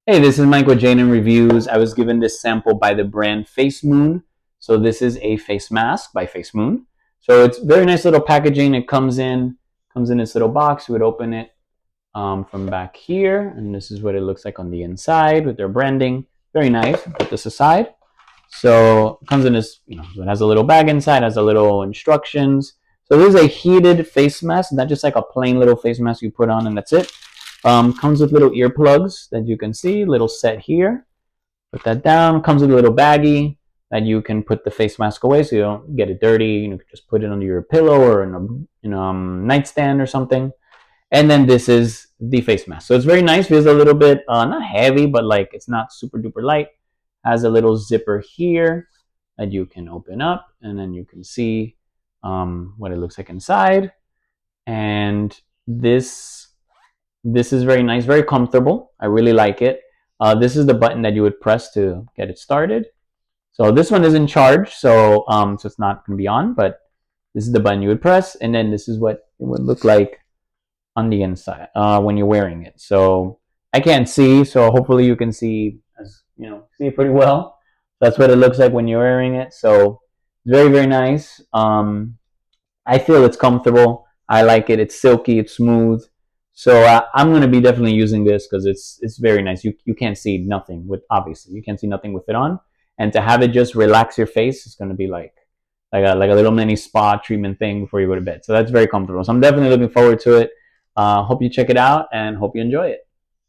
Hey, this is Michael Janin Reviews. I was given this sample by the brand Facemoon. So this is a face mask by Facemoon. So it's very nice little packaging. It comes in this little box. You would open it from back here, and this is what it looks like on the inside with their branding. Very nice. Put this aside. So it comes in this, it has a little bag inside, has a little instructions. So this is a heated face mask, not just like a plain little face mask you put on and that's it. Comes with little earplugs that you can see, little set here. Put that down. Comes with a little baggie that you can put the face mask away so you don't get it dirty. You can just put it under your pillow or in a nightstand or something. And then this is the face mask. So it's very nice. Feels a little bit not heavy, but like it's not super duper light. Has a little zipper here that you can open up, and then you can see what it looks like inside. And this is very nice, very comfortable. I really like it. This is the button that you would press to get it started. So this one is in charge, so it's not going to be on, but this is the button you would press, and then this is what it would look like on the inside when you're wearing it. So I can't see, so hopefully you can see, see it pretty well. That's what it looks like when you're wearing it. So it's very, very nice. I feel it's comfortable. I like it. It's silky. It's smooth. So I'm gonna be definitely using this because it's very nice. You can't see nothing with, obviously you can't see nothing with it on, and to have it just relax your face is gonna be like a little mini spa treatment thing before you go to bed. So that's very comfortable. So I'm definitely looking forward to it. Hope you check it out and hope you enjoy it.